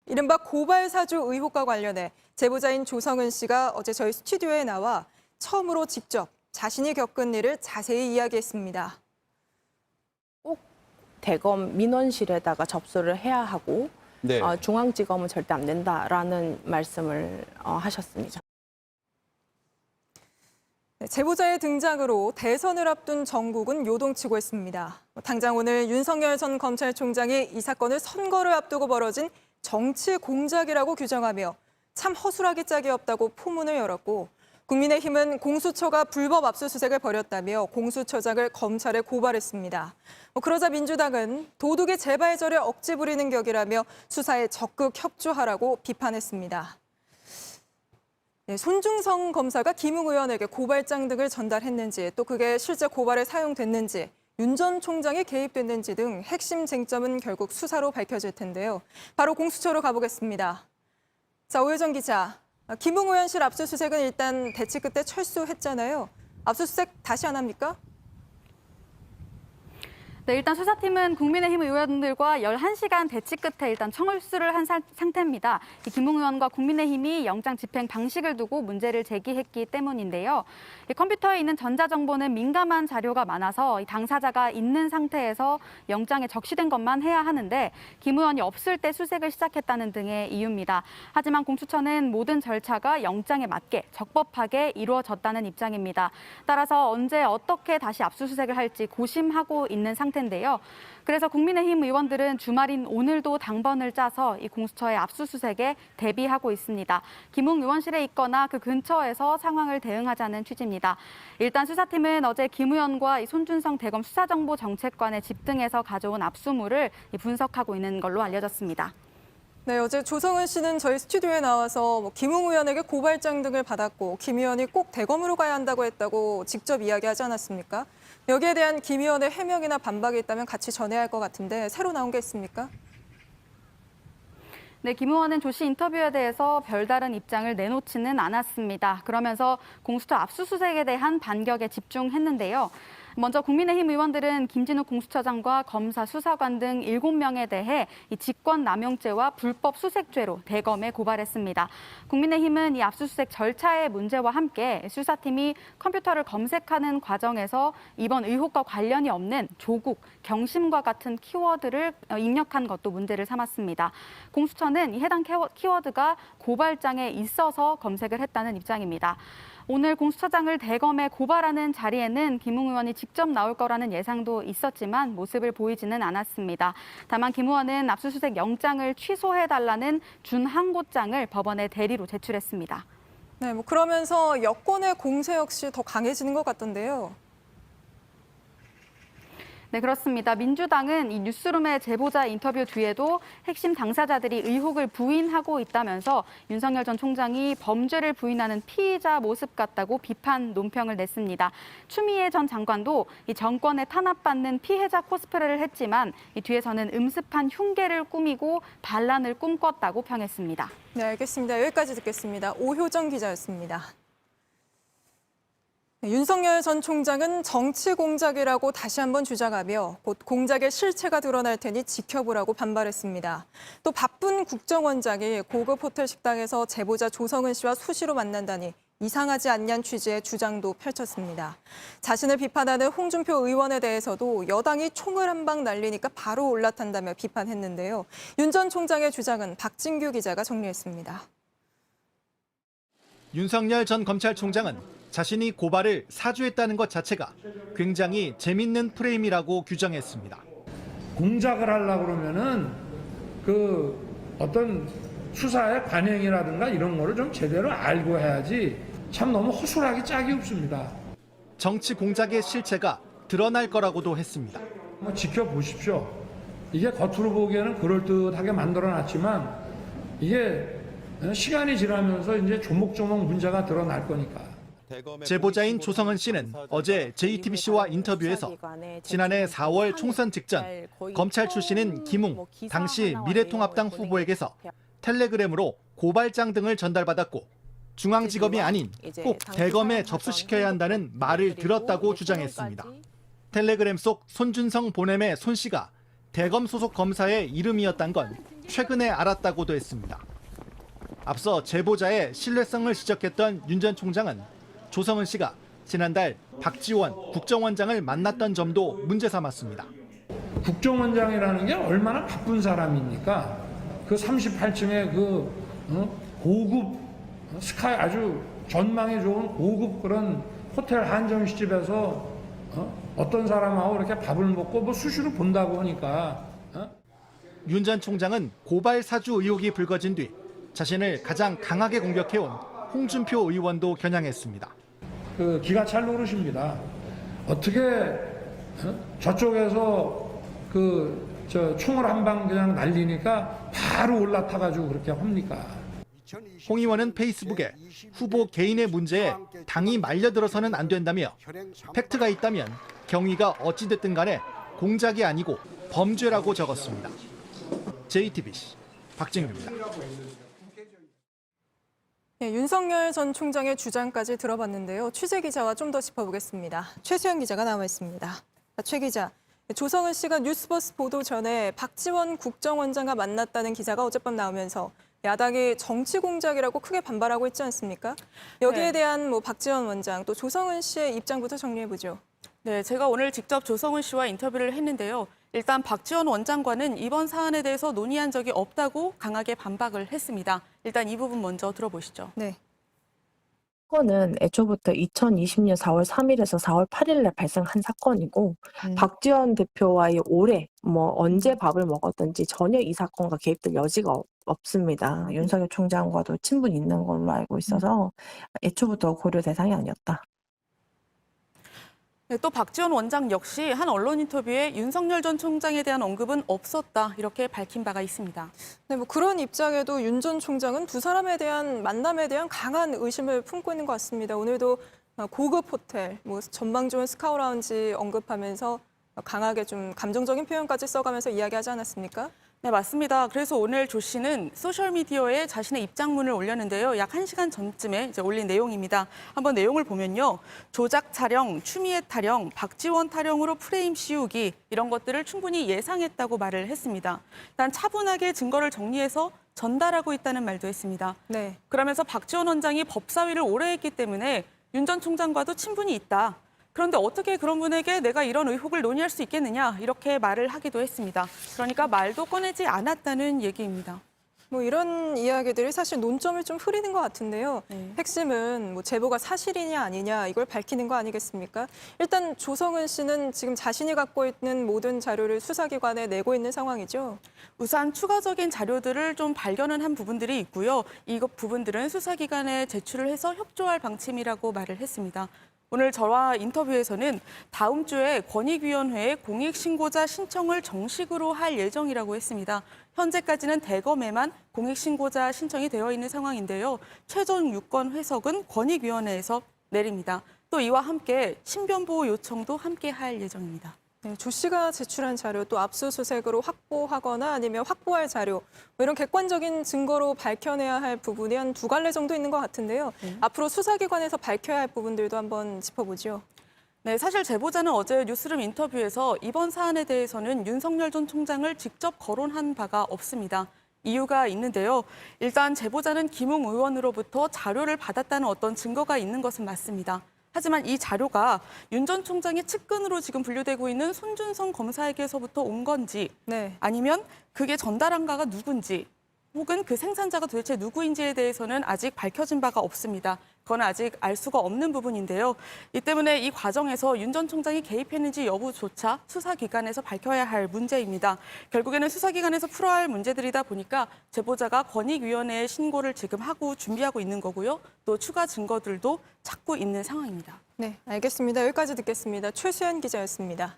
이른바 고발 사주 의혹과 관련해 제보자인 조성은 씨가 어제 저희 스튜디오에 나와 처음으로 직접 자신이 겪은 일을 자세히 이야기했습니다. 꼭 대검 민원실에다가 접수를 해야 하고 네. 중앙지검은 절대 안 된다라는 말씀을 하셨습니다. 제보자의 등장으로 대선을 앞둔 전국은 요동치고 있습니다. 당장 오늘 윤석열 전 검찰총장이 이 사건을 선거를 앞두고 벌어진 정치 공작이라고 규정하며 참 허술하기 짝이 없다고 포문을 열었고, 국민의힘은 공수처가 불법 압수수색을 벌였다며 공수처장을 검찰에 고발했습니다. 그러자 민주당은 도둑의 재발절에 억지 부리는 격이라며 수사에 적극 협조하라고 비판했습니다. 손준성 검사가 김웅 의원에게 고발장 등을 전달했는지, 또 그게 실제 고발에 사용됐는지, 윤 전 총장이 개입됐는지 등 핵심 쟁점은 결국 수사로 밝혀질 텐데요. 바로 공수처로 가보겠습니다. 자, 오혜정 기자. 김웅 의원실 압수수색은 일단 대치 끝에 철수했잖아요. 압수수색 다시 안 합니까? 네, 일단 수사팀은 국민의힘 의원들과 11시간 대치 끝에 일단 청을수를 한 상태입니다. 김웅 의원과 국민의힘이 영장 집행 방식을 두고 문제를 제기했기 때문인데요. 컴퓨터에 있는 전자정보는 민감한 자료가 많아서 당사자가 있는 상태에서 영장에 적시된 것만 해야 하는데 김 의원이 없을 때 수색을 시작했다는 등의 이유입니다. 하지만 공수처는 모든 절차가 영장에 맞게 적법하게 이루어졌다는 입장입니다. 따라서 언제 어떻게 다시 압수수색을 할지 고심하고 있는 상태입니다. 인데요. 그래서 국민의힘 의원들은 주말인 오늘도 당번을 짜서 이 공수처의 압수수색에 대비하고 있습니다. 김웅 의원실에 있거나 그 근처에서 상황을 대응하자는 취지입니다. 일단 수사팀은 어제 김 의원과 손준성 대검 수사정보정책관의 집 등에서 가져온 압수물을 분석하고 있는 걸로 알려졌습니다. 네, 어제 조성은 씨는 저희 스튜디오에 나와서 김웅 의원에게 고발장 등을 받았고 김 의원이 꼭 대검으로 가야 한다고 했다고 직접 이야기하지 않았습니까? 여기에 대한 김 의원의 해명이나 반박이 있다면 같이 전해야 할 것 같은데 새로 나온 게 있습니까? 네, 김 의원은 조 씨 인터뷰에 대해서 별다른 입장을 내놓지는 않았습니다. 그러면서 공수처 압수수색에 대한 반격에 집중했는데요. 먼저 국민의힘 의원들은 김진욱 공수처장과 검사, 수사관 등 7명에 대해 이 직권남용죄와 불법 수색죄로 대검에 고발했습니다. 국민의힘은 이 압수수색 절차의 문제와 함께 수사팀이 컴퓨터를 검색하는 과정에서 이번 의혹과 관련이 없는 조국, 경심과 같은 키워드를 입력한 것도 문제를 삼았습니다. 공수처는 이 해당 키워드가 고발장에 있어서 검색을 했다는 입장입니다. 오늘 공수처장을 대검에 고발하는 자리에는 김웅 의원이 직접 나올 거라는 예상도 있었지만 모습을 보이지는 않았습니다. 다만 김 의원은 압수수색 영장을 취소해달라는 준항고장을 법원에 대리로 제출했습니다. 네, 그러면서 여권의 공세 역시 더 강해지는 것 같던데요. 네, 그렇습니다. 민주당은 이 뉴스룸의 제보자 인터뷰 뒤에도 핵심 당사자들이 의혹을 부인하고 있다면서 윤석열 전 총장이 범죄를 부인하는 피의자 모습 같다고 비판 논평을 냈습니다. 추미애 전 장관도 이 정권에 탄압받는 피해자 코스프레를 했지만 이 뒤에서는 음습한 흉계를 꾸미고 반란을 꿈꿨다고 평했습니다. 네, 알겠습니다. 여기까지 듣겠습니다. 오효정 기자였습니다. 윤석열 전 총장은 정치 공작이라고 다시 한번 주장하며 곧 공작의 실체가 드러날 테니 지켜보라고 반발했습니다. 또 바쁜 국정원장이 고급 호텔 식당에서 제보자 조성은 씨와 수시로 만난다니 이상하지 않냐는 취지의 주장도 펼쳤습니다. 자신을 비판하는 홍준표 의원에 대해서도 여당이 총을 한 방 날리니까 바로 올라탄다며 비판했는데요. 윤 전 총장의 주장은 박진규 기자가 정리했습니다. 윤석열 전 검찰총장은 자신이 고발을 사주했다는 것 자체가 굉장히 재밌는 프레임이라고 규정했습니다. 공작을 하려고 그러면은 그 어떤 수사의 관행이라든가 이런 거를 좀 제대로 알고 해야지 참 너무 허술하기 짝이 없습니다. 정치 공작의 실체가 드러날 거라고도 했습니다. 한번 지켜보십시오. 이게 겉으로 보기에는 그럴듯하게 만들어놨지만 이게 시간이 지나면서 이제 조목조목 문제가 드러날 거니까. 제보자인 조성은 씨는 어제 JTBC와 인터뷰에서 지난해 4월 총선 직전 검찰 출신인 김웅, 당시 미래통합당 후보에게서 텔레그램으로 고발장 등을 전달받았고 중앙지검이 아닌 꼭 대검에 접수시켜야 한다는 말을 들었다고 주장했습니다. 텔레그램 속 손준성 보냄의 손 씨가 대검 소속 검사의 이름이었단 건 최근에 알았다고도 했습니다. 앞서 제보자의 신뢰성을 지적했던 윤 전 총장은 조성은 씨가 지난달 박지원 국정원장을 만났던 점도 문제 삼았습니다. 국정원장이라는 게 얼마나 바쁜 사람입니까? 그 38층에 고급 스카이 아주 전망이 좋은 고급 그런 호텔 한정식집에서 어떤 사람하고 이렇게 밥을 먹고 뭐 수시로 본다고 하니까. 윤 전 총장은 고발 사주 의혹이 불거진 뒤 자신을 가장 강하게 공격해온 홍준표 의원도 겨냥했습니다. 그 기가 찰 노릇입니다. 어떻게 저쪽에서 총을 한 방 그냥 날리니까 바로 올라타가지고 그렇게 합니까? 홍 의원은 페이스북에 후보 개인의 문제에 당이 말려들어서는 안 된다며 팩트가 있다면 경위가 어찌됐든 간에 공작이 아니고 범죄라고 적었습니다. JTBC 박진규입니다. 네, 윤석열 전 총장의 주장까지 들어봤는데요. 취재 기자와 좀 더 짚어보겠습니다. 최수영 기자가 나와 있습니다. 최 기자, 조성은 씨가 뉴스버스 보도 전에 박지원 국정원장과 만났다는 기사가 어젯밤 나오면서 야당이 정치 공작이라고 크게 반발하고 있지 않습니까? 여기에 대한 박지원 원장 또 조성은 씨의 입장부터 정리해보죠. 네, 제가 오늘 직접 조성은 씨와 인터뷰를 했는데요. 일단 박지원 원장과는 이번 사안에 대해서 논의한 적이 없다고 강하게 반박을 했습니다. 일단 이 부분 먼저 들어보시죠. 네. 사건은 애초부터 2020년 4월 3일에서 4월 8일에 발생한 사건이고 박지원 대표와의 올해 언제 밥을 먹었든지 전혀 이 사건과 개입될 여지가 없습니다. 윤석열 총장과도 친분이 있는 걸로 알고 있어서 애초부터 고려 대상이 아니었다. 네, 또 박지원 원장 역시 한 언론 인터뷰에 윤석열 전 총장에 대한 언급은 없었다 이렇게 밝힌 바가 있습니다. 네, 그런 입장에도 윤 전 총장은 두 사람에 대한 만남에 대한 강한 의심을 품고 있는 것 같습니다. 오늘도 고급 호텔, 전망 좋은 스카우라운지 언급하면서 강하게 좀 감정적인 표현까지 써가면서 이야기하지 않았습니까? 네, 맞습니다. 그래서 오늘 조 씨는 소셜미디어에 자신의 입장문을 올렸는데요. 약 1시간 전쯤에 이제 올린 내용입니다. 한번 내용을 보면요. 조작 촬영, 추미애 타령, 박지원 타령으로 프레임 씌우기 이런 것들을 충분히 예상했다고 말을 했습니다. 일단 차분하게 증거를 정리해서 전달하고 있다는 말도 했습니다. 네. 그러면서 박지원 원장이 법사위를 오래 했기 때문에 윤 전 총장과도 친분이 있다. 그런데 어떻게 그런 분에게 내가 이런 의혹을 논의할 수 있겠느냐 이렇게 말을 하기도 했습니다. 그러니까 말도 꺼내지 않았다는 얘기입니다. 이런 이야기들이 사실 논점을 좀 흐리는 것 같은데요. 네. 핵심은 제보가 사실이냐 아니냐 이걸 밝히는 거 아니겠습니까? 일단 조성은 씨는 지금 자신이 갖고 있는 모든 자료를 수사기관에 내고 있는 상황이죠. 우선 추가적인 자료들을 좀 발견은 한 부분들이 있고요. 이 부분들은 수사기관에 제출을 해서 협조할 방침이라고 말을 했습니다. 오늘 저와 인터뷰에서는 다음 주에 권익위원회에 공익신고자 신청을 정식으로 할 예정이라고 했습니다. 현재까지는 대검에만 공익신고자 신청이 되어 있는 상황인데요. 최종 유권 회석은 권익위원회에서 내립니다. 또 이와 함께 신변보호 요청도 함께 할 예정입니다. 네, 조 씨가 제출한 자료 또 압수수색으로 확보하거나 아니면 확보할 자료 이런 객관적인 증거로 밝혀내야 할 부분이 한 두 갈래 정도 있는 것 같은데요. 앞으로 수사기관에서 밝혀야 할 부분들도 한번 짚어보죠. 네, 사실 제보자는 어제 뉴스룸 인터뷰에서 이번 사안에 대해서는 윤석열 전 총장을 직접 거론한 바가 없습니다. 이유가 있는데요. 일단 제보자는 김웅 의원으로부터 자료를 받았다는 어떤 증거가 있는 것은 맞습니다. 하지만 이 자료가 윤 전 총장의 측근으로 지금 분류되고 있는 손준성 검사에게서부터 온 건지 네. 아니면 그게 전달한가가 누군지 혹은 그 생산자가 도대체 누구인지에 대해서는 아직 밝혀진 바가 없습니다. 그건 아직 알 수가 없는 부분인데요. 이 때문에 이 과정에서 윤 전 총장이 개입했는지 여부조차 수사기관에서 밝혀야 할 문제입니다. 결국에는 수사기관에서 풀어야 할 문제들이다 보니까 제보자가 권익위원회에 신고를 지금 하고 준비하고 있는 거고요. 또 추가 증거들도 찾고 있는 상황입니다. 네, 알겠습니다. 여기까지 듣겠습니다. 최수연 기자였습니다.